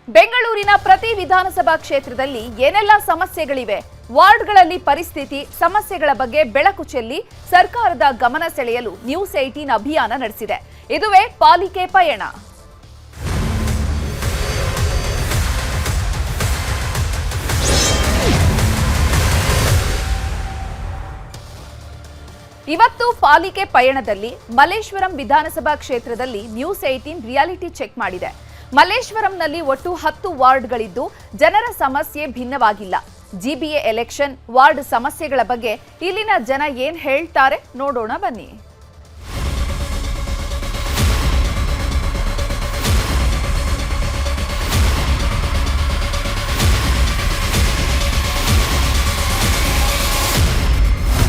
ಬೆಂಗಳೂರಿನ ಪ್ರತಿ ವಿಧಾನಸಭಾ ಕ್ಷೇತ್ರದಲ್ಲಿ ಏನೆಲ್ಲ ಸಮಸ್ಯೆಗಳಿವೆ, ವಾರ್ಡ್ಗಳಲ್ಲಿ ಪರಿಸ್ಥಿತಿ, ಸಮಸ್ಯೆಗಳ ಬಗ್ಗೆ ಬೆಳಕು ಚೆಲ್ಲಿ ಸರ್ಕಾರದ ಗಮನ ಸೆಳೆಯಲು ನ್ಯೂಸ್ 18 ಅಭಿಯಾನ ನಡೆಸಿದೆ. ಇದುವೇ ಪಾಲಿಕೆ ಪಯಣ. ಇವತ್ತು ಪಾಲಿಕೆ ಪಯಣದಲ್ಲಿ ಮಲ್ಲೇಶ್ವರಂ ವಿಧಾನಸಭಾ ಕ್ಷೇತ್ರದಲ್ಲಿ ನ್ಯೂಸ್ 18 ರಿಯಾಲಿಟಿ ಚೆಕ್ ಮಾಡಿದೆ. ಮಲ್ಲೇಶ್ವರಂನಲ್ಲಿ ಒಟ್ಟು 10 ವಾರ್ಡ್ಗಳಿದ್ದು ಜನರ ಸಮಸ್ಯೆ ಭಿನ್ನವಾಗಿಲ್ಲ. ಜಿಬಿಎ ಎಲೆಕ್ಷನ್ ವಾರ್ಡ್ ಸಮಸ್ಯೆಗಳ ಬಗ್ಗೆ ಇಲ್ಲಿನ ಜನ ಏನ್ ಹೇಳ್ತಾರೆ ನೋಡೋಣ ಬನ್ನಿ.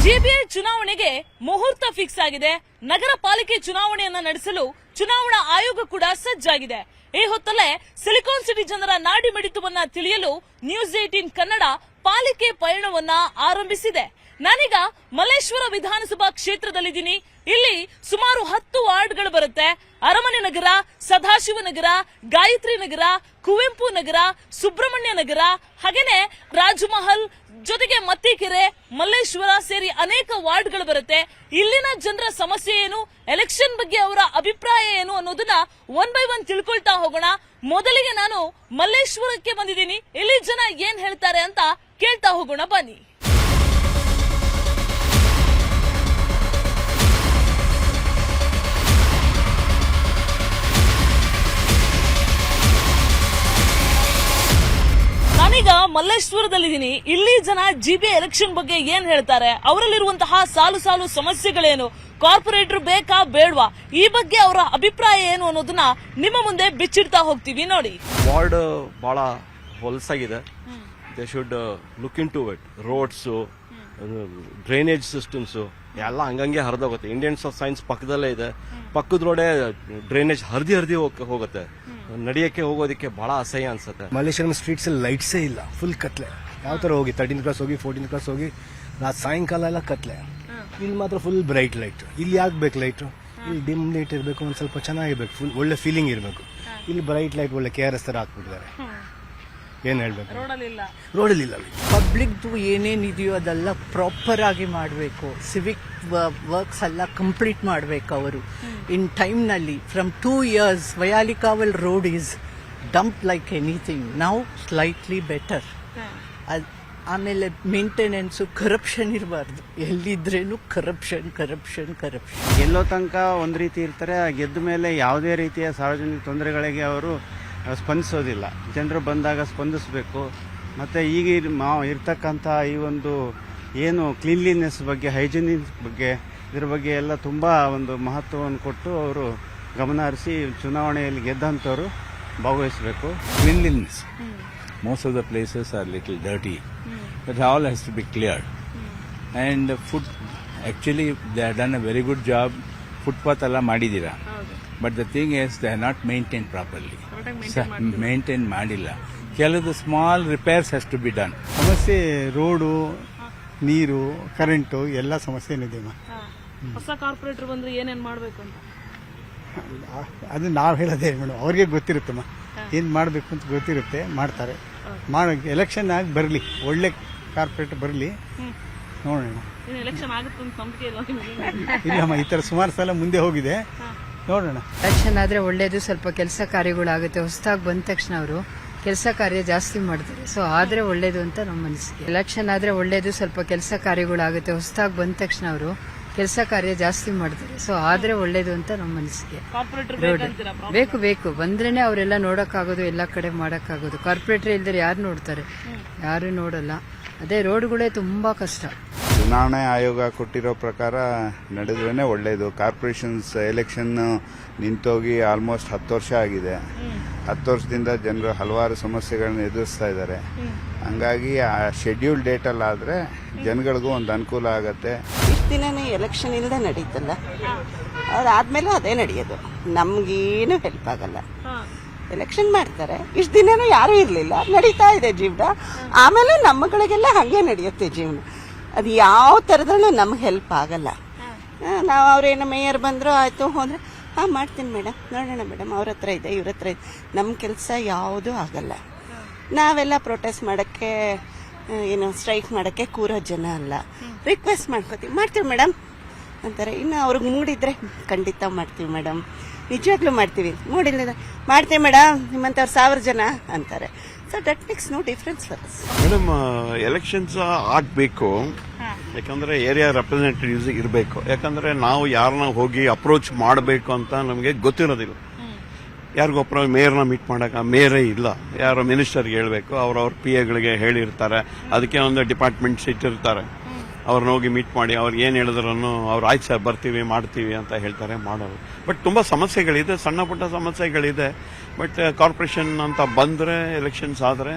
ಜಿಬಿಎ ಚುನಾವಣೆಗೆ ಮುಹೂರ್ತ ಫಿಕ್ಸ್ ಆಗಿದೆ. ನಗರ ಪಾಲಿಕೆ ಚುನಾವಣೆಯನ್ನ ನಡೆಸಲು ಚುನಾವಣಾ ಆಯೋಗ ಕೂಡ ಸಜ್ಜಾಗಿದೆ. ಈ ಹೊತ್ತಲ್ಲೇ ಸಿಲಿಕಾನ್ ಸಿಟಿ ಜನರ ನಾಡಿ ಮಿಡಿತವನ್ನ ತಿಳಿಯಲು ನ್ಯೂಸ್ 18 ಕನ್ನಡ ಪಾಲಿಕೆ ಪಯಣವನ್ನ ಆರಂಭಿಸಿದೆ. ನಾನೀಗ ಮಲ್ಲೇಶ್ವರ ವಿಧಾನಸಭಾ ಕ್ಷೇತ್ರದಲ್ಲಿದ್ದೀನಿ. ಇಲ್ಲಿ ಸುಮಾರು 10 ವಾರ್ಡ್ಗಳು ಬರುತ್ತೆ. ಅರಮನೆ ನಗರ, ಸದಾಶಿವನಗರ, ಗಾಯತ್ರಿ ನಗರ, ಕುವೆಂಪು ನಗರ, ಸುಬ್ರಹ್ಮಣ್ಯ ನಗರ, ಹಾಗೇನೆ ರಾಜಮಹಲ್, ಜೊತೆಗೆ ಮತ್ತಿಕೆರೆ, ಮಲ್ಲೇಶ್ವರ ಸೇರಿ ಅನೇಕ ವಾರ್ಡ್ಗಳು ಬರುತ್ತೆ. ಇಲ್ಲಿನ ಜನರ ಸಮಸ್ಯೆ ಏನು, ಎಲೆಕ್ಷನ್ ಬಗ್ಗೆ ಅವರ ಅಭಿಪ್ರಾಯ ಏನು ಅನ್ನೋದನ್ನ ಒನ್ ಬೈ ಒನ್ ತಿಳ್ಕೊಳ್ತಾ ಹೋಗೋಣ. ಮೊದಲಿಗೆ ನಾನು ಮಲ್ಲೇಶ್ವರಕ್ಕೆ ಬಂದಿದ್ದೀನಿ. ಇಲ್ಲಿ ಜನ ಏನ್ ಹೇಳ್ತಾರೆ ಅಂತ ಕೇಳ್ತಾ ಹೋಗೋಣ ಬನ್ನಿ. ನಾನೀಗ ಮಲ್ಲೇಶ್ವರದಲ್ಲಿದ್ದೀನಿ. ಇಲ್ಲಿ ಜನ ಜಿಬಿಎ ಎಲೆಕ್ಷನ್ ಬಗ್ಗೆ ಏನ್ ಹೇಳ್ತಾರೆ, ಅವರಲ್ಲಿರುವಂತಹ ಸಾಲು ಸಾಲು ಸಮಸ್ಯೆಗಳೇನು, ಕಾರ್ಪೊರೇಟರ್ ಬೇಕಾ ಬೇಡವಾ, ಈ ಬಗ್ಗೆ ಅವರ ಅಭಿಪ್ರಾಯ ಏನು ಅನ್ನೋದನ್ನ ನಿಮ್ಮ ಮುಂದೆ ಬಿಚ್ಚಿಡ್ತಾ ಹೋಗ್ತೀವಿ ನೋಡಿ. ವಾರ್ಡ್ ಬಹಳ ಹೊಲಸಾಗಿದೆ. They should look into it. Roads, drainage systems ಎಲ್ಲ ಹಂಗಂಗೆ ಹರಿದೋಗುತ್ತೆ. ಇಂಡಿಯನ್ಸ್ ಆಫ್ ಸೈನ್ಸ್ ಪಕ್ಕದಲ್ಲೇ ಇದೆ. ಪಕ್ಕದ ರೋಡೇ ಡ್ರೈನೇಜ್ ಹರಿದಿ ಹೋಗುತ್ತೆ. ನಡಿಯಕ್ಕೆ ಹೋಗೋದಕ್ಕೆ ಬಹಳ ಅಸಹ್ಯ ಅನ್ಸುತ್ತೆ. ಮಲ್ಲೇಶ್ವರಂ ಸ್ಟ್ರೀಟ್ಸ್ ಅಲ್ಲಿ ಲೈಟ್ಸೇ ಇಲ್ಲ, ಫುಲ್ ಕತ್ಲೆ. ಯಾವ ತರ ಹೋಗಿ 13th ಕ್ಲಾಸ್ ಹೋಗಿ 14th ಕ್ಲಾಸ್ ಹೋಗಿ ಸಾಯಂಕಾಲ ಎಲ್ಲ ಕತ್ಲೆ. ಇಲ್ಲಿ ಮಾತ್ರ ಫುಲ್ ಬ್ರೈಟ್ ಲೈಟ್. ಇಲ್ಲಿ ಯಾಕೆ ಬೇಕು ಲೈಟ್? ಇಲ್ಲಿ ಡಿಮ್ ಲೈಟ್ ಇರಬೇಕು, ಒಂದ್ ಸ್ವಲ್ಪ ಚೆನ್ನಾಗಿರ್ಬೇಕು, ಫುಲ್ ಒಳ್ಳೆ ಫೀಲಿಂಗ್ ಇರಬೇಕು. ಇಲ್ಲಿ ಬ್ರೈಟ್ ಲೈಟ್ ಒಳ್ಳೆ KRS ತರ ಹಾಕ್ಬಿಟ್ಟಿದ್ದಾರೆ. ಏನ್ ಹೇಳ್ಬೇಕು, ರೋಡಲ್ಲಿ ಇಲ್ಲ. ಪಬ್ಲಿಕ್ದು ಏನೇನಿದೆಯೋ ಅದೆಲ್ಲ ಪ್ರಾಪರ್ ಆಗಿ ಮಾಡಬೇಕು. ಸಿವಿಕ್ ವರ್ಕ್ಸ್ ಎಲ್ಲ ಕಂಪ್ಲೀಟ್ ಮಾಡಬೇಕು ಅವರು ಇನ್ ಟೈಮ್ನಲ್ಲಿ. From 2 years Vyalikaval road is dump like anything. ನಾವು ಸ್ಲೈಟ್ಲಿ ಬೆಟರ್. ಆಮೇಲೆ ಮೇಂಟೆನೆನ್ಸು, ಕರಪ್ಷನ್ ಇರಬಾರ್ದು. ಎಲ್ಲಿದ್ರೇನು ಕರಪ್ಷನ್. ಗೆಲ್ಲೋ ತನಕ ಒಂದು ರೀತಿ ಇರ್ತಾರೆ, ಗೆದ್ದ ಮೇಲೆ ಯಾವುದೇ ರೀತಿಯ ಸಾರ್ವಜನಿಕ ತೊಂದರೆಗಳಿಗೆ ಅವರು ಸ್ಪಂದಿಸೋದಿಲ್ಲ. ಜನರು ಬಂದಾಗ ಸ್ಪಂದಿಸಬೇಕು. ಮತ್ತು ಈಗ ಇರ್ತಕ್ಕಂಥ ಈ ಒಂದು ಏನು ಕ್ಲೀನ್ಲಿನೆಸ್ ಬಗ್ಗೆ, ಹೈಜಿನಿಕ್ಸ್ ಬಗ್ಗೆ, ಇದ್ರ ಬಗ್ಗೆ ಎಲ್ಲ ತುಂಬ ಒಂದು ಮಹತ್ವವನ್ನು ಕೊಟ್ಟು ಅವರು ಗಮನ ಹರಿಸಿ ಚುನಾವಣೆಯಲ್ಲಿ ಗೆದ್ದಂಥವರು ಭಾಗವಹಿಸಬೇಕು. Cleanliness. Most of the places are little dirty. That all has to be cleared. And food, actually they have done a very good job. Footpath alla madidira. But the thing is they are not maintained properly. Maintain ಮಾಡಿಲ್ಲ. ಕೆಲವು small repairs has to be done. ಸಮಸ್ಯೆ road, ನೀರು, current ಎಲ್ಲ ಸಮಸ್ಯೆ ಇದೆ. ಹೊಸ corporate ಬಂದ್ರೆ ಏನೇನ್ ಮಾಡ್ಬೇಕು ಅಂತ ಅದು ನಾವು ಹೇಳೋದೇ ಮೇಡಮ್, ಅವ್ರಿಗೆ ಗೊತ್ತಿರುತ್ತಮ್ಮ ಏನ್ ಮಾಡ್ಬೇಕು ಅಂತ ಗೊತ್ತಿರುತ್ತೆ, ಮಾಡ್ತಾರೆ. ಎಲೆಕ್ಷನ್ ಆಗಿ ಬರಲಿ, ಒಳ್ಳೆ ಕಾರ್ಪೊರೇಟರ್ ಬರಲಿ, ನೋಡೋಣ. ಎಲೆಕ್ಷನ್ ಆಗುತ್ತೆ ಅಂತ ನಂಬಿಕೆ ಇಲ್ಲಮ್ಮ, ಈ ತರ ಸುಮಾರು ಸಲ ಮುಂದೆ ಹೋಗಿದೆ, ನೋಡೋಣ. ಎಲೆಕ್ಷನ್ ಆದ್ರೆ ಒಳ್ಳೇದು, ಸ್ವಲ್ಪ ಕೆಲಸ ಕಾರ್ಯಗಳಾಗುತ್ತೆ. ಹೊಸದಾಗಿ ಬಂದ ತಕ್ಷಣ ಅವರು ಕೆಲಸ ಕಾರ್ಯ ಜಾಸ್ತಿ ಮಾಡ್ತಾರೆ. ಸೊ ಆದ್ರೆ ಒಳ್ಳೇದು ಅಂತ ನಮ್ಮ ಮನಸ್ಸಿಗೆ. ಎಲೆಕ್ಷನ್ ಆದ್ರೆ ಒಳ್ಳೇದು, ಸ್ವಲ್ಪ ಕೆಲಸ ಕಾರ್ಯಗಳಾಗುತ್ತೆ. ಹೊಸದಾಗಿ ಬಂದ ತಕ್ಷಣ ಅವರು ಕೆಲಸ ಕಾರ್ಯ ಜಾಸ್ತಿ ಮಾಡ್ತಾರೆ. ಸೊ ಆದ್ರೆ ಒಳ್ಳೇದು ಅಂತ ನಮ್ಮ ಮನಸ್ಸಿಗೆ. ಬೇಕು ಬಂದ್ರೇನೆ ಅವರೆಲ್ಲ ನೋಡಕ್ಕಾಗೋದು, ಎಲ್ಲ ಕಡೆ ಮಾಡಕ್ಕಾಗೋದು. ಕಾರ್ಪೊರೇಟರ್ ಇಲ್ದರೆ ಯಾರು ನೋಡ್ತಾರೆ? ಯಾರು ನೋಡಲ್ಲ. ಅದೇ ರೋಡ್ಗಳೇ ತುಂಬಾ ಕಷ್ಟ. ಚುನಾವಣಾ ಆಯೋಗ ಕೊಟ್ಟಿರೋ ಪ್ರಕಾರ ನಡೆದ್ರೇನೆ ಒಳ್ಳೇದು. ಕಾರ್ಪೊರೇಷನ್ಸ್ ಎಲೆಕ್ಷನ್ ನಿಂತೋಗಿ ಆಲ್ಮೋಸ್ಟ್ 10 ವರ್ಷ ಆಗಿದೆ. 10 ವರ್ಷದಿಂದ ಜನರು ಹಲವಾರು ಸಮಸ್ಯೆಗಳನ್ನ ಎದುರಿಸ್ತಾ ಇದ್ದಾರೆ. ಹಂಗಾಗಿ ಆ ಶೆಡ್ಯೂಲ್ ಡೇಟಲ್ಲಿ ಆದರೆ ಜನಗಳಿಗೂ ಒಂದು ಅನುಕೂಲ ಆಗತ್ತೆ. ಇಷ್ಟು ದಿನನೇ ಎಲೆಕ್ಷನ್ ಇಲ್ಲದೆ ನಡೀತಲ್ಲ, ಅದಾದ್ಮೇಲೆ ಅದೇ ನಡೆಯೋದು. ನಮ್ಗೇನು ಹೆಲ್ಪ್ ಆಗಲ್ಲ. ಎಲೆಕ್ಷನ್ ಮಾಡ್ತಾರೆ, ಇಷ್ಟು ದಿನನೂ ಯಾರೂ ಇರಲಿಲ್ಲ, ನಡೀತಾ ಇದೆ ಜೀವನ. ಆಮೇಲೆ ನಮ್ಮಗಳಿಗೆಲ್ಲ ಹಾಗೆ ನಡೆಯುತ್ತೆ ಜೀವನ. ಅದು ಯಾವ ಥರದಲ್ಲೂ ನಮ್ಗೆ ಹೆಲ್ಪ್ ಆಗಲ್ಲ. ನಾವು ಅವ್ರೇನು ಮೇಯರ್ ಬಂದರೂ ಆಯಿತು ಹೋದರೆ ಹಾಂ ಮಾಡ್ತೀನಿ ಮೇಡಮ್, ನೋಡೋಣ ಮೇಡಮ್, ಅವ್ರ ಹತ್ರ ಇದೆ ಇವ್ರ ಹತ್ರ ಇದೆ. ನಮ್ಮ ಕೆಲಸ ಯಾವುದೂ ಆಗಲ್ಲ. ನಾವೆಲ್ಲ ಪ್ರೊಟೆಸ್ಟ್ ಮಾಡೋಕ್ಕೆ ಏನು ಸ್ಟ್ರೈಕ್ ಮಾಡೋಕ್ಕೆ ಕೂರೋ ಜನ ಅಲ್ಲ. ರಿಕ್ವೆಸ್ಟ್ ಮಾಡ್ತೀವಿ ಮೇಡಮ್ ಅಂತಾರೆ. ಇನ್ನು ಅವ್ರಿಗೆ ಮೂಡಿದ್ರೆ ಖಂಡಿತ ಮಾಡ್ತೀವಿ ಮೇಡಮ್, ನಿಜವಾಗ್ಲೂ ಮಾಡ್ತೀವಿ. ಮೂಡಿಲ್ಲ ಮಾಡ್ತೀವಿ ಮೇಡಮ್, ನಿಮ್ಮಂಥವ್ರು 1000 ಜನ ಅಂತಾರೆ. So that makes no difference for us. Madam, elections ಆಗಬೇಕು, ಯಾಕಂದ್ರೆ ಏರಿಯಾ ರೆಪ್ರೆಸೆಂಟೇಟಿವ್ಸ್ ಇರಬೇಕು. ಯಾಕಂದ್ರೆ ನಾವು ಯಾರನ್ನ ಹೋಗಿ ಅಪ್ರೋಚ್ ಮಾಡಬೇಕು ಅಂತ ನಮಗೆ ಗೊತ್ತಿರೋದಿಲ್ಲ. ಯಾರಿಗೊಬ್ಬರ ಮೇಯರ್ನ ಮೀಟ್ ಮಾಡಕ್ಕೆ ಮೇಯರೇ ಇಲ್ಲ, ಯಾರೋ ಮಿನಿಸ್ಟರ್ಗೆ ಹೇಳಬೇಕು, ಅವ್ರವ್ರ PA ಹೇಳಿರ್ತಾರೆ. ಅದಕ್ಕೆ ಒಂದು ಡಿಪಾರ್ಟ್ಮೆಂಟ್ಸ್ ಇಟ್ಟಿರ್ತಾರೆ, ಅವ್ರನ್ನ ಹೋಗಿ ಮೀಟ್ ಮಾಡಿ ಅವ್ರಿಗೆ ಏನು ಹೇಳಿದ್ರು ಅವ್ರು ಆಯ್ತು ಸರ್ ಬರ್ತೀವಿ ಮಾಡ್ತೀವಿ ಅಂತ ಹೇಳ್ತಾರೆ, ಮಾಡೋರು. ಬಟ್ ತುಂಬ ಸಮಸ್ಯೆಗಳಿದೆ, ಸಣ್ಣ ಪುಟ್ಟ ಸಮಸ್ಯೆಗಳಿದೆ. ಬಟ್ ಕಾರ್ಪೊರೇಷನ್ ಅಂತ ಬಂದರೆ ಎಲೆಕ್ಷನ್ಸ್ ಆದರೆ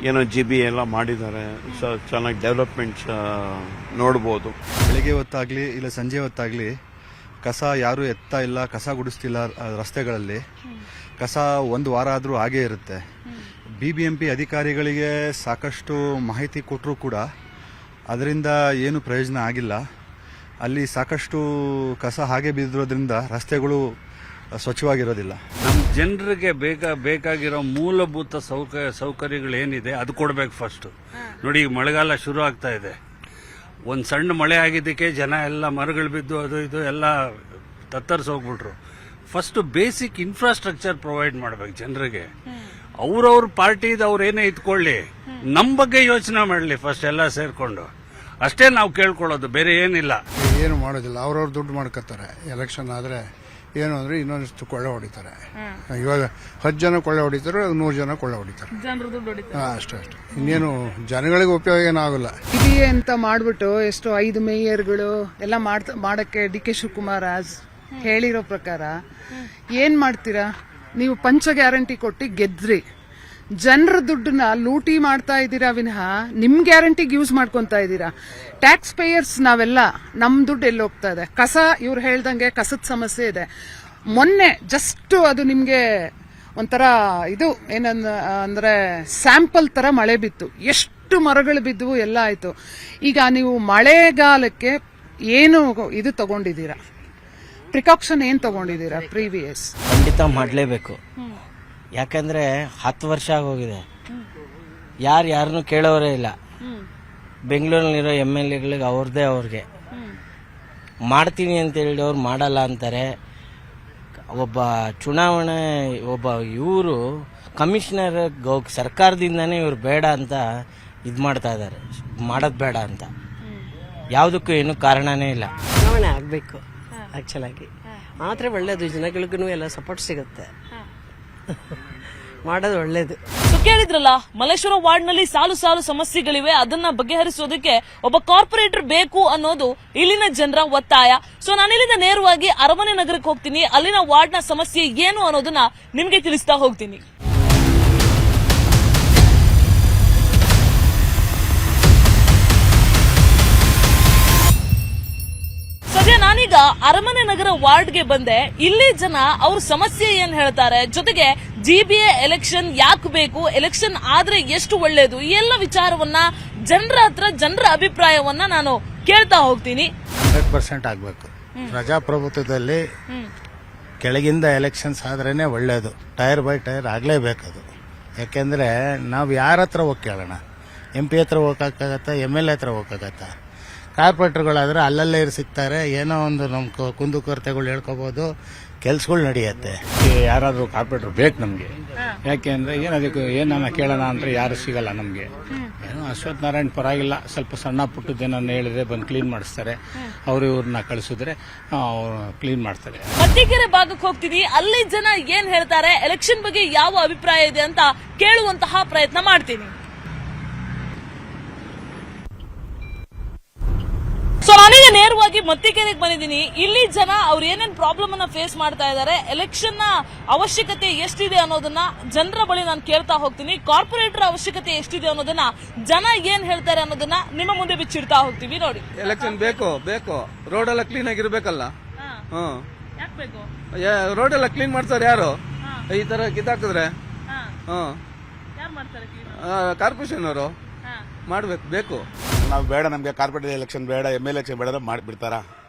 ಏನೋ GB ಎಲ್ಲ ಮಾಡಿದ್ದಾರೆ, ಸೊ ಚೆನ್ನಾಗಿ ಡೆವಲಪ್ಮೆಂಟ್ಸ್ ನೋಡ್ಬೋದು. ಬೆಳಿಗ್ಗೆ ಹೊತ್ತಾಗಲಿ ಇಲ್ಲ ಸಂಜೆ ಹೊತ್ತಾಗಲಿ ಕಸ ಯಾರೂ ಎತ್ತಾ ಇಲ್ಲ, ಕಸ ಗುಡಿಸ್ತಿಲ್ಲ ರಸ್ತೆಗಳಲ್ಲಿ. ಕಸ ಒಂದು ವಾರ ಆದರೂ ಹಾಗೇ ಇರುತ್ತೆ. BBMP ಅಧಿಕಾರಿಗಳಿಗೆ ಸಾಕಷ್ಟು ಮಾಹಿತಿ ಕೊಟ್ಟರೂ ಕೂಡ ಅದರಿಂದ ಏನು ಪ್ರಯೋಜನ ಆಗಿಲ್ಲ. ಅಲ್ಲಿ ಸಾಕಷ್ಟು ಕಸ ಹಾಗೆ ಬಿದ್ದಿರೋದ್ರಿಂದ ರಸ್ತೆಗಳು ಸ್ವಚ್ಛವಾಗಿರೋದಿಲ್ಲ. ನಮ್ಮ ಜನರಿಗೆ ಬೇಕಾಗಿರೋ ಮೂಲಭೂತ ಸೌಕರ್ಯಗಳೇನಿದೆ ಅದು ಕೊಡ್ಬೇಕು ಫಸ್ಟ್. ನೋಡಿ, ಈಗ ಮಳೆಗಾಲ ಶುರು ಆಗ್ತಾ ಇದೆ. ಒಂದು ಸಣ್ಣ ಮಳೆ ಆಗಿದ್ದಕ್ಕೆ ಜನ ಎಲ್ಲ ಮರಗಳು ಬಿದ್ದು ಅದು ಇದು ಎಲ್ಲ ತತ್ತರಿಸಿ ಹೋಗ್ಬಿಟ್ರು. ಫಸ್ಟ್ ಬೇಸಿಕ್ ಇನ್ಫ್ರಾಸ್ಟ್ರಕ್ಚರ್ ಪ್ರೊವೈಡ್ ಮಾಡ್ಬೇಕು ಜನರಿಗೆ. ಅವ್ರವ್ರ ಪಾರ್ಟಿದ ಅವ್ರೇನೇ ಇಟ್ಕೊಳ್ಳಿ, ನಮ್ಮ ಬಗ್ಗೆ ಯೋಚನೆ ಮಾಡಲಿ ಫಸ್ಟ್ ಎಲ್ಲ ಸೇರ್ಕೊಂಡು. ಅಷ್ಟೇ ನಾವು ಕೇಳ್ಕೊಳ್ಳೋದು, ಬೇರೆ ಏನಿಲ್ಲ. ಏನು ಮಾಡೋದಿಲ್ಲ, ಅವ್ರವ್ರ ದುಡ್ಡು ಮಾಡ್ಕೊತಾರೆ. ಎಲೆಕ್ಷನ್ ಆದರೆ ಏನು ಅಂದರೆ ಇನ್ನೊಂದಿಷ್ಟು ಕೊಳ್ಳೆ ಹೊಡಿತಾರೆ. ಇವಾಗ 10 ಜನ ಕೊಳ್ಳೆ ಹೊಡಿತಾರೆ, 100 ಜನ ಕೊಳ್ಳೆ ಹೊಡಿತಾರೆ. ಅಷ್ಟೇ. ಇನ್ನೇನು ಜನಗಳಿಗೆ ಉಪಯೋಗ ಏನಾಗಲ್ಲ. ಇದೆಯೇ ಅಂತ ಮಾಡ್ಬಿಟ್ಟು ಎಷ್ಟು 5 ಮೇಯರ್ಗಳು ಎಲ್ಲ ಮಾಡಕ್ಕೆ DK ಶಿವಕುಮಾರ್ ಹೇಳಿರೋ ಪ್ರಕಾರ ಏನ್ ಮಾಡ್ತೀರಾ ನೀವು? ಪಂಚ ಗ್ಯಾರಂಟಿ ಕೊಟ್ಟು ಗೆದ್ರಿ, ಜನರ ದುಡ್ಡನ್ನ ಲೂಟಿ ಮಾಡ್ತಾ ಇದ್ದೀರಾ ವಿನಃ ನಿಮ್ ಗ್ಯಾರಂಟಿಗೆ ಯೂಸ್ ಮಾಡ್ಕೊಂತಾ ಇದ್ದೀರಾ. ಟ್ಯಾಕ್ಸ್ ಪೇಯರ್ಸ್ ನಾವೆಲ್ಲ, ನಮ್ ದುಡ್ಡು ಎಲ್ಲಿ ಹೋಗ್ತಾ ಇದೆ? ಕಸ, ಇವ್ರು ಹೇಳ್ದಂಗೆ ಕಸದ ಸಮಸ್ಯೆ ಇದೆ. ಮೊನ್ನೆ ಜಸ್ಟ್ ಅದು ನಿಮ್ಗೆ ಒಂಥರ ಇದು ಅಂದ್ರೆ ಸ್ಯಾಂಪಲ್ ತರ ಮಳೆ ಬಿತ್ತು, ಎಷ್ಟು ಮರಗಳು ಬಿದ್ದವು, ಎಲ್ಲ ಆಯ್ತು. ಈಗ ನೀವು ಮಳೆಗಾಲಕ್ಕೆ ಏನು ಇದು ತಗೊಂಡಿದ್ದೀರಾ? ಪ್ರಿಕಾಕ್ಷನ್ ಏನ್ ತಗೊಂಡಿದ್ದೀರಾ? ಪ್ರೀವಿಯಸ್ ಖಂಡಿತ ಮಾಡಲೇಬೇಕು. ಯಾಕಂದ್ರೆ 10 ವರ್ಷ ಆಗೋಗಿದೆ, ಯಾರನ್ನೂ ಕೇಳೋರೇ ಇಲ್ಲ. ಬೆಂಗಳೂರಿನಲ್ಲಿರೋ MLAಗಳಿಗೆ ಅವ್ರಿಗೆ ಮಾಡ್ತೀನಿ ಅಂತ ಹೇಳಿ ಅವ್ರು ಮಾಡಲ್ಲ ಅಂತಾರೆ. ಒಬ್ಬ ಚುನಾವಣೆ ಇವರು ಕಮಿಷನರ್ ಸರ್ಕಾರದಿಂದಾನೇ ಇವ್ರು ಬೇಡ ಅಂತ ಇದು ಮಾಡ್ತಾ ಇದ್ದಾರೆ, ಮಾಡೋದು ಬೇಡ ಅಂತ. ಯಾವುದಕ್ಕೂ ಏನು ಕಾರಣನೇ ಇಲ್ಲ. ಚುನಾವಣೆ ಆಗಬೇಕು ಆ್ಯಕ್ಚುಲಾಗಿ, ಆದರೆ ಒಳ್ಳೇದು, ಜನಗಳಿಗೂ ಎಲ್ಲ ಸಪೋರ್ಟ್ ಸಿಗುತ್ತೆ, ಮಾಡೋದು ಒಳ್ಳೇದು. ಸೊ ಕೇಳಿದ್ರಲ್ಲ, ಮಲ್ಲೇಶ್ವರ ವಾರ್ಡ್ ನಲ್ಲಿ ಸಾಲು ಸಮಸ್ಯೆಗಳಿವೆ, ಅದನ್ನ ಬಗೆಹರಿಸೋದಕ್ಕೆ ಒಬ್ಬ ಕಾರ್ಪೊರೇಟರ್ ಬೇಕು ಅನ್ನೋದು ಇಲ್ಲಿನ ಜನರ ಒತ್ತಾಯ. ಸೊ ನಾನಿಲ್ಲಿಂದ ನೇರವಾಗಿ ಅರಮನೆ ನಗರಕ್ಕೆ ಹೋಗ್ತೀನಿ, ಅಲ್ಲಿನ ವಾರ್ಡ್ ನ ಸಮಸ್ಯೆ ಏನು ಅನ್ನೋದನ್ನ ನಿಮ್ಗೆ ತಿಳಿಸ್ತಾ ಹೋಗ್ತೀನಿ. ಸದ್ಯ ನಾನೀಗ ಅರಮನೆ ನಗರ ವಾರ್ಡ್ಗೆ ಬಂದೆ. ಇಲ್ಲಿ ಜನ ಅವ್ರ ಸಮಸ್ಯೆ ಏನ್ ಹೇಳ್ತಾರೆ, ಜೊತೆಗೆ GBA ಎಲೆಕ್ಷನ್ ಯಾಕೆ ಬೇಕು, ಎಲೆಕ್ಷನ್ ಆದ್ರೆ ಎಷ್ಟು ಒಳ್ಳೇದು, ಈ ಎಲ್ಲ ವಿಚಾರವನ್ನ ಜನರ ಹತ್ರ, ಜನರ ಅಭಿಪ್ರಾಯವನ್ನ ನಾನು ಕೇಳ್ತಾ ಹೋಗ್ತೀನಿ. 100% ಆಗಬೇಕು. ಪ್ರಜಾಪ್ರಭುತ್ವದಲ್ಲಿ ಕೆಳಗಿಂದ ಎಲೆಕ್ಷನ್ಸ್ ಆದ್ರೇನೆ ಒಳ್ಳೇದು. ಟೈರ್ ಬೈ ಟೈರ್ ಆಗಲೇಬೇಕದು. ಯಾಕೆಂದ್ರೆ ನಾವು ಯಾರ ಹತ್ರ ಹೋಗಿ ಕೇಳೋಣ? MP ಹತ್ರ ಹೋಗಕ್ಕಾಗತ್ತಾ? MLA ಹತ್ರ ಹೋಗಕ್ಕಾಗತ್ತಾ? ಕಾರ್ಪೊರೇಟರ್ಗಳಾದ್ರೆ ಅಲ್ಲಲ್ಲೇ ಸಿಗ್ತಾರೆ, ಏನೋ ಒಂದು ನಮ್ಮ ಕುಂದುಕೊರತೆಗಳು ಹೇಳ್ಕೋಬಹುದು, ಕೆಲ್ಸಗಳು ನಡೆಯುತ್ತೆ. ಯಾರಾದ್ರೂ ಕಾರ್ಪೊರೇಟರ್ ಬೇಕು ನಮ್ಗೆ. ಯಾಕೆಂದ್ರೆ ಏನದಕ್ಕೆ ಏನನ್ನ ಕೇಳೋಣ ಅಂದ್ರೆ ಯಾರು ಸಿಗಲ್ಲ ನಮ್ಗೆ. ಏನೋ ಅಶ್ವಥ್ ನಾರಾಯಣ್ ಪರವಾಗಿಲ್ಲ, ಸ್ವಲ್ಪ ಸಣ್ಣ ಪುಟ್ಟದ್ದೇನನ್ನ ಹೇಳಿದ್ರೆ ಬಂದು ಕ್ಲೀನ್ ಮಾಡಿಸ್ತಾರೆ. ಅವ್ರು ಇವ್ರನ್ನ ಕಳಿಸಿದ್ರೆ ಕ್ಲೀನ್ ಮಾಡ್ತಾರೆ. ಮತ್ತಿಕೆರೆ ಭಾಗಕ್ಕೆ ಹೋಗ್ತೀನಿ, ಅಲ್ಲಿ ಜನ ಏನ್ ಹೇಳ್ತಾರೆ, ಎಲೆಕ್ಷನ್ ಬಗ್ಗೆ ಯಾವ ಅಭಿಪ್ರಾಯ ಇದೆ ಅಂತ ಕೇಳುವಂತಹ ಪ್ರಯತ್ನ ಮಾಡ್ತೀನಿ. ಸೊ ನಾನೀಗ ನೇರವಾಗಿ ಮತ್ತಿಕೆರೆಗೆ ಬಂದಿದ್ದೀನಿ. ಇಲ್ಲಿ ಜನ ಅವ್ರು ಏನೇನ್ ಪ್ರಾಬ್ಲಮ್ ಅನ್ನ ಫೇಸ್ ಮಾಡ್ತಾ ಇದ್ದಾರೆ, ಎಲೆಕ್ಷನ್ ನ ಅವಶ್ಯಕತೆ ಎಷ್ಟಿದೆ ಅನ್ನೋದನ್ನ ಜನರ ಬಳಿ ನಾನು ಕೇಳ್ತಾ ಹೋಗ್ತೀನಿ. ಕಾರ್ಪೊರೇಟರ್ ಅವಶ್ಯಕತೆ ಎಷ್ಟಿದೆ ಅನ್ನೋದನ್ನ ಜನ ಏನ್ ಹೇಳ್ತಾರೆ ಅನ್ನೋದನ್ನ ನಿಮ್ಮ ಮುಂದೆ ಬಿಚ್ಚಿಡ್ತಾ ಹೋಗ್ತೀವಿ. ನೋಡಿ, ಎಲೆಕ್ಷನ್ ಬೇಕು, ರೋಡ್ ಎಲ್ಲ ಕ್ಲೀನ್ ಆಗಿರ್ಬೇಕಲ್ಲ. ರೋಡ್ ಎಲ್ಲ ಕ್ಲೀನ್ ಮಾಡ್ತಾರೆ ಯಾರು? ಈ ತರ ಕಿತ್ತಾಕಿದ್ರೆ ಕಾರ್ಪೊರೇಷನ್ ಅವರು ಬೇಕು. ನಾವು ಬೇಡ, ನಮಗೆ ಕಾರ್ಪೊರೇಟ್ ಎಲೆಕ್ಷನ್ ಬೇಡ, MLA ಎಲೆಕ್ಷನ್ ಬೇಡ ಮಾಡಿಬಿಡ್ತಾರ,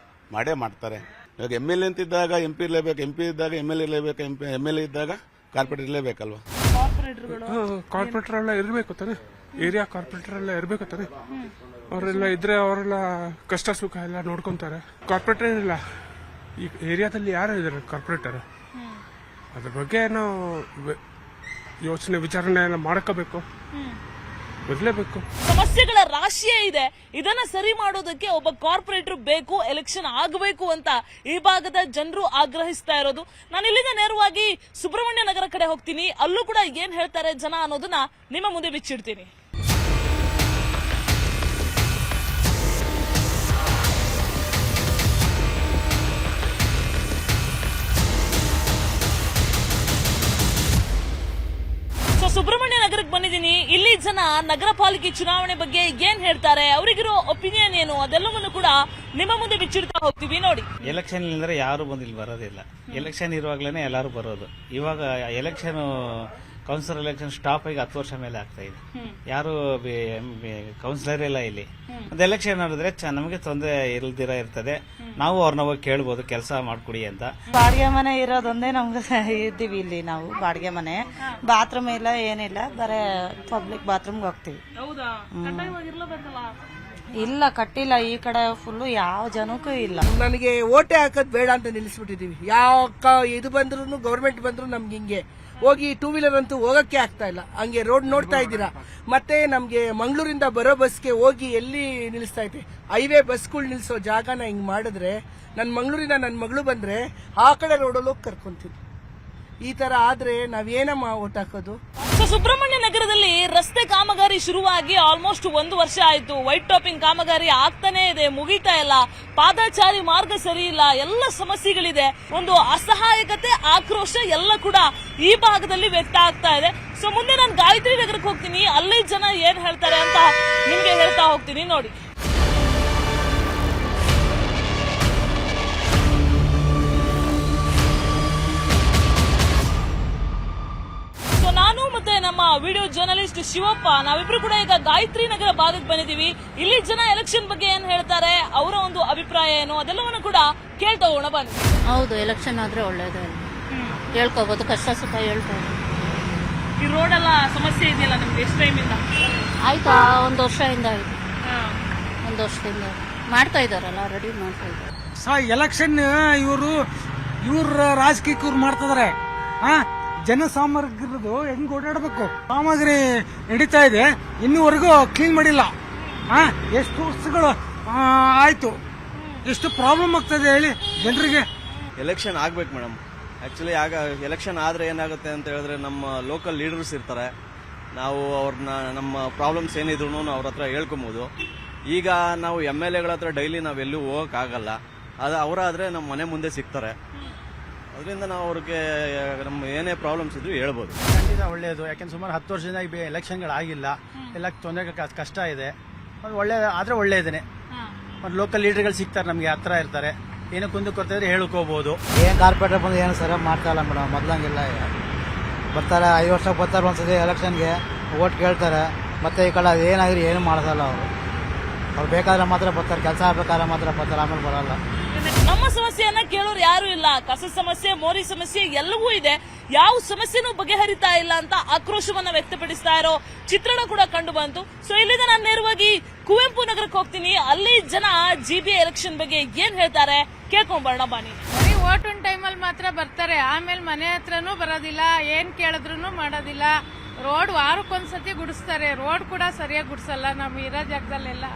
ಮಾಡೇ ಮಾಡ್ತಾರೆ. ಇವಾಗ MLA ಅಂತಿದ್ದಾಗ MP ಇರಲೇಬೇಕು, MP ಇದ್ದಾಗ MLA ಇರಲೇಬೇಕು, MLA ಇದ್ದಾಗ ಕಾರ್ಪೊರೇಟರ್ ಇರಲೇಬೇಕಲ್ವಾ? ಕಾರ್ಪೊರೇಟರ್ ಎಲ್ಲ ಇರಬೇಕು ತಾನೆ, ಏರಿಯಾ ಕಾರ್ಪೊರೇಟರ್ ಎಲ್ಲ ಇರಬೇಕು ತಾನೆ. ಅವರೆಲ್ಲ ಇದ್ರೆ ಅವರೆಲ್ಲ ಕಷ್ಟ ಸುಖ ಎಲ್ಲ ನೋಡ್ಕೊಂತಾರೆ. ಕಾರ್ಪೊರೇಟರ್ ಇಲ್ಲ, ಈ ಏರಿಯಾದಲ್ಲಿ ಯಾರು ಇದ್ದಾರೆ ಕಾರ್ಪೊರೇಟರ್? ಅದ್ರ ಬಗ್ಗೆ ನಾವು ಯೋಚನೆ ವಿಚಾರಣೆ ಎಲ್ಲ ಮಾಡ್ಕೋಬೇಕು, ಬದಲೇಬೇಕು. ಸಮಸ್ಯೆಗಳ ರಾಶಿಯೇ ಇದೆ. ಇದನ್ನ ಸರಿ ಮಾಡೋದಕ್ಕೆ ಒಬ್ಬ ಕಾರ್ಪೊರೇಟರ್ ಬೇಕು, ಎಲೆಕ್ಷನ್ ಆಗಬೇಕು ಅಂತ ಈ ಭಾಗದ ಜನರು ಆಗ್ರಹಿಸ್ತಾ ಇರೋದು. ನಾನು ಇಲ್ಲಿಂದ ನೇರವಾಗಿ ಸುಬ್ರಹ್ಮಣ್ಯ ನಗರ ಕಡೆ ಹೋಗ್ತೀನಿ. ಅಲ್ಲೂ ಕೂಡ ಏನ್ ಹೇಳ್ತಾರೆ ಜನ ಅನ್ನೋದನ್ನ ನಿಮ್ಮ ಮುಂದೆ ಬಿಚ್ಚಿಡ್ತೀನಿ. ಸುಬ್ರಹ್ಮಣ್ಯ ನಗರಕ್ಕೆ ಬಂದಿದ್ದೀನಿ. ಇಲ್ಲಿ ಜನ ನಗರ ಪಾಲಿಕೆ ಚುನಾವಣೆ ಬಗ್ಗೆ ಏನ್ ಹೇಳ್ತಾರೆ, ಅವರಿಗಿರೋ ಒಪಿನಿಯನ್ ಏನು, ಅದೆಲ್ಲವನ್ನು ಕೂಡ ನಿಮ್ಮ ಮುಂದೆ ಬಿಚ್ಚಿಡ್ತಾ ಹೋಗ್ತೀವಿ. ನೋಡಿ, ಎಲೆಕ್ಷನ್ ಇಲ್ಲದ್ರೆ ಯಾರು ಬಂದಿಲ್ಲಿ ಬರೋದಿಲ್ಲ. ಎಲೆಕ್ಷನ್ ಇರುವಾಗ್ಲೇನೆ ಎಲ್ಲರೂ ಬರೋದು. ಇವಾಗ ಎಲೆಕ್ಷನ್ ಕೌನ್ಸಿಲರ್ ಎಲೆಕ್ಷನ್ ಸ್ಟಾಪ್ ಆಗಿ 10 ವರ್ಷ ಮೇಲೆ ಆಗ್ತಾ ಇದೆ. ಯಾರು ಕೌನ್ಸಿಲರ್ ಇಲ್ಲ ಇಲ್ಲಿ. ಒಂದು ಎಲೆಕ್ಷನ್ ಮಾಡಿದ್ರೆ ನಮಗೆ ತೊಂದರೆ ಇಲ್ದಿರ ಇರ್ತದೆ. ನಾವು ಅವ್ರನ್ನ ಹೋಗಿ ಕೇಳ್ಬೋದು ಕೆಲಸ ಮಾಡ್ಕೊಡಿ ಅಂತ. ಬಾಡಿಗೆ ಮನೆ ಇರೋದೊಂದೇ ನಮ್ಗೆ ಇದ್ದೀವಿ ಇಲ್ಲಿ. ನಾವು ಬಾಡಿಗೆ ಮನೆ, ಬಾತ್ರೂಮ್ ಇಲ್ಲ, ಏನಿಲ್ಲ, ಬರೇ ಪಬ್ಲಿಕ್ ಬಾತ್ರೂಮ್ಗೆ ಹೋಗ್ತೀವಿ. ಇಲ್ಲ, ಕಟ್ಟಿಲ್ಲ. ಈ ಕಡೆ ಫುಲ್ಲು ಯಾವ ಜನಕ್ಕೂ ಇಲ್ಲ. ನನಗೆ ಓಟೆ ಹಾಕೋದ್ ಬೇಡ ಅಂತ ನಿಲ್ಲಿಸ್ಬಿಟ್ಟಿದೀವಿ. ಯಾವ ಇದು ಬಂದ್ರು ಗೌರ್ಮೆಂಟ್ ಬಂದ್ರು ನಮ್ಗೆ ಹಿಂಗೆ ಹೋಗಿ 2 ವೀಲರ್ ಅಂತೂ ಹೋಗಕ್ಕೆ ಆಗ್ತಾ ಇಲ್ಲ. ಹಂಗೆ ರೋಡ್ ನೋಡ್ತಾ ಇದ್ದೀರಾ. ಮತ್ತೆ ನಮ್ಗೆ ಮಂಗಳೂರಿಂದ ಬರೋ ಬಸ್ಗೆ ಹೋಗಿ ಎಲ್ಲಿ ನಿಲ್ಲಿಸ್ತಾ ಐತೆ, ಹೈವೇ ಬಸ್ಗಳು ನಿಲ್ಸೋ ಜಾಗನ ಹಿಂಗ್ ಮಾಡಿದ್ರೆ, ನನ್ ಮಂಗಳೂರಿಂದ ನನ್ನ ಮಗಳು ಬಂದ್ರೆ ಆ ಕಡೆ ರೋಡಲ್ಲಿ ಹೋಗಿ ಕರ್ಕೊಂತೀವಿ. ಈ ತರ ಆದ್ರೆ ನಾವೇನಮ್ಮ ಓಟ್ ಹಾಕೋದು? ಸುಬ್ರಹ್ಮಣ್ಯ ನಗರದಲ್ಲಿ ರಸ್ತೆ ಕಾಮಗಾರಿ ಶುರುವಾಗಿ ಆಲ್ಮೋಸ್ಟ್ 1 ವರ್ಷ ಆಯ್ತು. ವೈಟ್ ಟಾಪಿಂಗ್ ಕಾಮಗಾರಿ ಆಗ್ತಾನೆ ಇದೆ, ಮುಗಿತಾ ಇಲ್ಲ. ಪಾದಚಾರಿ ಮಾರ್ಗ ಸರಿ ಇಲ್ಲ, ಎಲ್ಲ ಸಮಸ್ಯೆಗಳಿದೆ. ಒಂದು ಅಸಹಾಯಕತೆ, ಆಕ್ರೋಶ ಎಲ್ಲ ಕೂಡ ಈ ಭಾಗದಲ್ಲಿ ವ್ಯಕ್ತ ಆಗ್ತಾ ಇದೆ. ಸೊ ಮುಂದೆ ನಾನು ಗಾಯತ್ರಿ ನಗರಕ್ಕೆ ಹೋಗ್ತೀನಿ. ಅಲ್ಲಿ ಜನ ಏನ್ ಹೇಳ್ತಾರೆ ಅಂತ ನಿಮ್ಗೆ ಹೇಳ್ತಾ ಹೋಗ್ತೀನಿ. ನೋಡಿ, ನಾನು ಮತ್ತೆ ನಮ್ಮ ವಿಡಿಯೋ ಜರ್ನಲಿಸ್ಟ್ ಶಿವಪ್ಪ, ನಾವಿಬ್ರು ಕೂಡ ಈಗ ಗಾಯತ್ರಿ ನಗರ ಭಾಗಕ್ಕೆ ಬಂದಿದ್ದೀವಿ. ಇಲ್ಲಿ ಜನ ಎಲೆಕ್ಷನ್ ಬಗ್ಗೆ ಏನ್ ಹೇಳ್ತಾರೆ, ಅವರ ಒಂದು ಅಭಿಪ್ರಾಯ ಏನು, ಅದೆಲ್ಲವನ್ನು ಕೂಡ ಕೇಳ್ತಾ ಹೋಗೋಣ ಬನ್ನಿ. ಹೌದು, ಎಲೆಕ್ಷನ್ ಆದ್ರೆ ಒಳ್ಳೇದು. ಹೇಳ್ಕೋಬಹುದು, ಕಷ್ಟ ಸುಖ ಹೇಳ್ಬೋದು. ಈ ರೋಡ್ ಎಲ್ಲ ಸಮಸ್ಯೆ ಇದೆಯಲ್ಲ ನಮ್ಗೆ, ಎಷ್ಟು ಟೈಮ್ ಇಂದ ಆಯ್ತಾ? 1 ವರ್ಷದಿಂದ ಆಯ್ತು. 1 ವರ್ಷದಿಂದ ಮಾಡ್ತಾ ಇದಾರಲ್ಲ, ರೆಡಿ ಮಾಡ್ತಾ ಇದ್ದಾರೆ. ಎಲೆಕ್ಷನ್ ಇವ್ರ ರಾಜಕೀಯಕ್ಕೆ ಮಾಡ್ತಿದಾರೆ. ಜನಸಾಮಗ್ರದ್ದು ಹೆಂಗ್ ಓಡಾಡಬೇಕು, ಕಾಮಗಾರಿ ನಡೀತಾ ಇದೆ, ಇನ್ನೂವರೆಗೂ ಕ್ಲೀನ್ ಮಾಡಿಲ್ಲ. ಎಷ್ಟು ವರ್ಷಗಳು ಆಯ್ತು, ಎಷ್ಟು ಪ್ರಾಬ್ಲಮ್ ಆಗ್ತದೆ ಹೇಳಿ ಜನರಿಗೆ. ಎಲೆಕ್ಷನ್ ಆಗ್ಬೇಕು ಮೇಡಮ್. ಆಕ್ಚುಲಿ ಎಲೆಕ್ಷನ್ ಆದ್ರೆ ಏನಾಗುತ್ತೆ ಅಂತ ಹೇಳಿದ್ರೆ, ನಮ್ಮ ಲೋಕಲ್ ಲೀಡರ್ಸ್ ಇರ್ತಾರೆ, ನಾವು ಅವ್ರನ್ನ ನಮ್ಮ ಪ್ರಾಬ್ಲಮ್ಸ್ ಏನಿದ್ರು ಅವ್ರ ಹತ್ರ ಹೇಳ್ಕೊಬಹುದು. ಈಗ ನಾವು MLAಗಳ ಹತ್ರ ಡೈಲಿ ನಾವೆಲ್ಲೂ ಹೋಗಕ್ಕಾಗಲ್ಲ. ಅದು ಅವರಾದ್ರೆ ನಮ್ಮ ಮನೆ ಮುಂದೆ ಸಿಗ್ತಾರೆ. ಅದರಿಂದ ನಾವು ಅವ್ರಿಗೆ ನಮ್ಮ ಏನೇ ಪ್ರಾಬ್ಲಮ್ಸ್ ಇದ್ರು ಹೇಳ್ಬೋದು. ಖಂಡಿತ ಒಳ್ಳೆಯದು. ಯಾಕೆಂದ್ರೆ ಸುಮಾರು 10 ವರ್ಷದಿಂದ ಎಲೆಕ್ಷನ್ಗಳಾಗಿಲ್ಲ, ಎಲ್ಲ ತೊಂದರೆ ಕಷ್ಟ ಇದೆ. ಅದು ಆದ್ರೆ ಒಳ್ಳೆಯದೇನೆ. ಒಂದು ಲೋಕಲ್ ಲೀಡರ್ಗಳು ಸಿಗ್ತಾರೆ, ನಮಗೆ ಹತ್ರ ಇರ್ತಾರೆ, ಏನೋ ಕುಂದುಕೊರತೆ ಇದ್ರೆ ಹೇಳ್ಕೋಬಹುದು. ಏನ್ ಕಾರ್ಪೊರೇಟರ್ ಬಂದು ಏನು ಸರಿಯಾಗಿ ಮಾಡ್ತಾ ಇಲ್ಲ ಮೇಡಮ್. ಮೊದ್ಲಂಗಿಲ್ಲ, ಬರ್ತಾರೆ 5 ವರ್ಷ ಬರ್ತಾರೆ, ಒಂದ್ಸತಿ ಎಲೆಕ್ಷನ್ಗೆ ಓಟ್ ಕೇಳ್ತಾರೆ, ಮತ್ತೆ ಈ ಕಡೆ ಏನಾದ್ರೂ ಏನು ಮಾಡಿಸಲ್ಲ. ಅವ್ರು ಬೇಕಾದ್ರೆ ಮಾತ್ರ ಬರ್ತಾರೆ, ಕೆಲಸ ಆಗ್ಬೇಕಾದ್ರೆ ಮಾತ್ರ ಬರ್ತಾರೆ, ಆಮೇಲೆ ಬರಲ್ಲ. ನಮ್ಮ ಸಮಸ್ಯೆಯನ್ನ ಕೇಳೋರು ಯಾರು ಇಲ್ಲ. ಕಸ ಸಮಸ್ಯೆ, ಮೋರಿ ಸಮಸ್ಯೆ ಎಲ್ಲವೂ ಇದೆ. ಯಾವ ಸಮಸ್ಯೆನೂ ಬಗೆಹರಿತಾ ಇಲ್ಲ ಅಂತ ಆಕ್ರೋಶವನ್ನ ವ್ಯಕ್ತಪಡಿಸ್ತಾ ಇರೋ ಚಿತ್ರಣ ಕೂಡ ಕಂಡು ಬಂತು. ಸೊ ಇಲ್ಲಿಂದ ನಾನು ನೇರವಾಗಿ ಕುವೆಂಪು ನಗರಕ್ಕೆ ಹೋಗ್ತೀನಿ. ಅಲ್ಲಿ ಜನ GBA ಎಲೆಕ್ಷನ್ ಬಗ್ಗೆ ಏನ್ ಹೇಳ್ತಾರೆ ಕೇಳ್ಕೊಂಡ್ಬರೋಣ ಬನ್ನಿ. ಓಟಿನ ಟೈಮಲ್ಲಿ ಮಾತ್ರ ಬರ್ತಾರೆ, ಆಮೇಲೆ ಮನೆ ಹತ್ರನೂ ಬರೋದಿಲ್ಲ, ಏನ್ ಕೇಳಿದ್ರು ಮಾಡೋದಿಲ್ಲ. ರೋಡ್ ವಾರಕ್ಕೊಂದ್ಸತಿ ಗುಡಿಸ್ತಾರೆ, ರೋಡ್ ಕೂಡ ಸರಿಯಾಗಿ ಗುಡಿಸಲ್ಲ ನಮ್ಮ ಇರೋ ಜಾಗದಲ್ಲೆಲ್ಲ.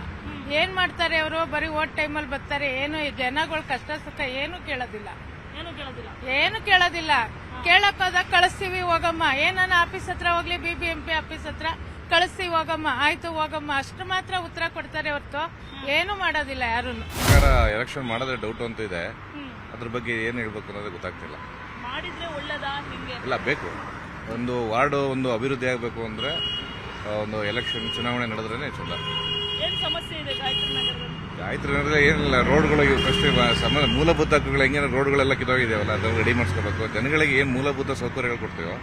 ಏನ್ ಮಾಡ್ತಾರೆ ಅವರು? ಬರೀ ಓಟ್ ಟೈಮಲ್ಲಿ ಬರ್ತಾರೆ, ಏನು ಜನಗಳ ಕಷ್ಟ ಸುಖ ಏನು ಕೇಳೋದಿಲ್ಲ. ಕೇಳಕ್ ಹೋದಾಗ ಕಳಿಸ್ತೀವಿ, ಹೋಗಮ್ಮ. ಏನನ್ನ ಆಫೀಸ್ ಹತ್ರ ಹೋಗ್ಲಿ, BBMP ಆಫೀಸ್ ಹತ್ರ ಕಳಿಸ್ತೀವಿ, ಹೋಗಮ್ಮ, ಆಯ್ತು ಹೋಗಮ್ಮ, ಅಷ್ಟು ಮಾತ್ರ ಉತ್ತರ ಕೊಡ್ತಾರೆ ಹೊರತು ಏನು ಮಾಡೋದಿಲ್ಲ ಯಾರು. ಎಲೆಕ್ಷನ್ ಮಾಡಿದ್ರೆ ಡೌಟ್ ಅಂತ ಇದೆ, ಅದ್ರ ಬಗ್ಗೆ ಏನ್ ಹೇಳ್ಬೇಕು ಅನ್ನೋದು ಗೊತ್ತಾಗ್ತಿಲ್ಲ. ಮಾಡಿದ್ರೆ ಒಳ್ಳೇದಾ ಇಲ್ಲ, ಬೇಕು. ಒಂದು ವಾರ್ಡ್ ಒಂದು ಅಭಿವೃದ್ಧಿ ಆಗಬೇಕು ಅಂದ್ರೆ ಒಂದು ಎಲೆಕ್ಷನ್ ಚುನಾವಣೆ ನಡೆದ್ರೇನೆ ಚಂದ. ಏನ್ ಸಮಸ್ಯೆ ಇದೆ ಗಾಯತ್ರಿ ನಗರದಲ್ಲಿ? ಗಾಯತ್ರಿ ನಗರದಲ್ಲಿ ಏನಿಲ್ಲ, ರೋಡ್ಗಳು ಫಸ್ಟ್ ಮೂಲಭೂತ ಹಕ್ಕುಗಳು ಹೆಂಗೇನೋ ರೋಡ್ಗಳೆಲ್ಲ ಕಿತ್ತೋಗಿದೆಯಲ್ಲ, ಅದನ್ನು ರೆಡಿ ಮಾಡಿಸ್ಕೋಬೇಕು. ಜನಗಳಿಗೆ ಏನು ಮೂಲಭೂತ ಸೌಕರ್ಯಗಳು ಕೊಡ್ತೀವೋ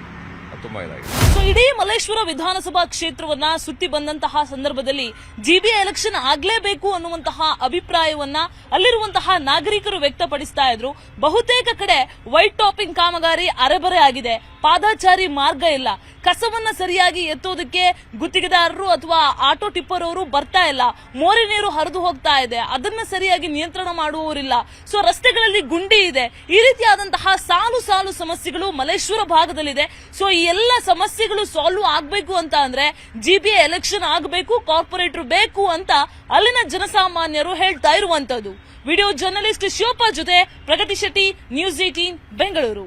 ಅದು ತುಂಬಾ ಇದಾಗಿದೆ. ಸೊ ಇಡೀ ಮಲ್ಲೇಶ್ವರ ವಿಧಾನಸಭಾ ಕ್ಷೇತ್ರವನ್ನ ಸುತ್ತಿ ಬಂದಂತಹ ಸಂದರ್ಭದಲ್ಲಿ ಜಿಬಿಎ ಎಲೆಕ್ಷನ್ ಆಗ್ಲೇಬೇಕು ಅನ್ನುವಂತಹ ಅಭಿಪ್ರಾಯವನ್ನ ಅಲ್ಲಿರುವಂತಹ ನಾಗರಿಕರು ವ್ಯಕ್ತಪಡಿಸ್ತಾ ಇದ್ರು. ಬಹುತೇಕ ಕಡೆ ವೈಟ್ ಟಾಪಿಂಗ್ ಕಾಮಗಾರಿ ಅರೆಬರೆ ಆಗಿದೆ, ಪಾದಾಚಾರಿ ಮಾರ್ಗ ಇಲ್ಲ, ಕಸವನ್ನ ಸರಿಯಾಗಿ ಎತ್ತೋದಕ್ಕೆ ಗುತ್ತಿಗೆದಾರರು ಅಥವಾ ಆಟೋ ಟಿಪ್ಪರ್ ಅವರು ಬರ್ತಾ ಇಲ್ಲ, ಮೋರಿ ನೀರು ಹರಿದು ಹೋಗ್ತಾ ಇದೆ, ಅದನ್ನ ಸರಿಯಾಗಿ ನಿಯಂತ್ರಣ ಮಾಡುವವರಿಲ್ಲ, ಸೊ ರಸ್ತೆಗಳಲ್ಲಿ ಗುಂಡಿ ಇದೆ. ಈ ರೀತಿಯಾದಂತಹ ಸಾಲು ಸಾಲು ಸಮಸ್ಯೆಗಳು ಮಲ್ಲೇಶ್ವರ ಭಾಗದಲ್ಲಿದೆ. ಸೊ ಈ ಎಲ್ಲ ಸಮಸ್ಯೆಗಳು ಸಾಲ್ವ್ ಆಗ್ಬೇಕು ಅಂತ ಅಂದ್ರೆ ಜಿಬಿಎ ಎಲೆಕ್ಷನ್ ಆಗಬೇಕು, ಕಾರ್ಪೊರೇಟರ್ ಬೇಕು ಅಂತ ಅಲ್ಲಿನ ಜನಸಾಮಾನ್ಯರು ಹೇಳ್ತಾ ಇರುವಂತದ್ದು. ವಿಡಿಯೋ ಜರ್ನಲಿಸ್ಟ್ ಶಿವಪ್ಪ ಜೊತೆ ಪ್ರಗತಿ ಶೆಟ್ಟಿ, ನ್ಯೂಸ್ 18 ಬೆಂಗಳೂರು.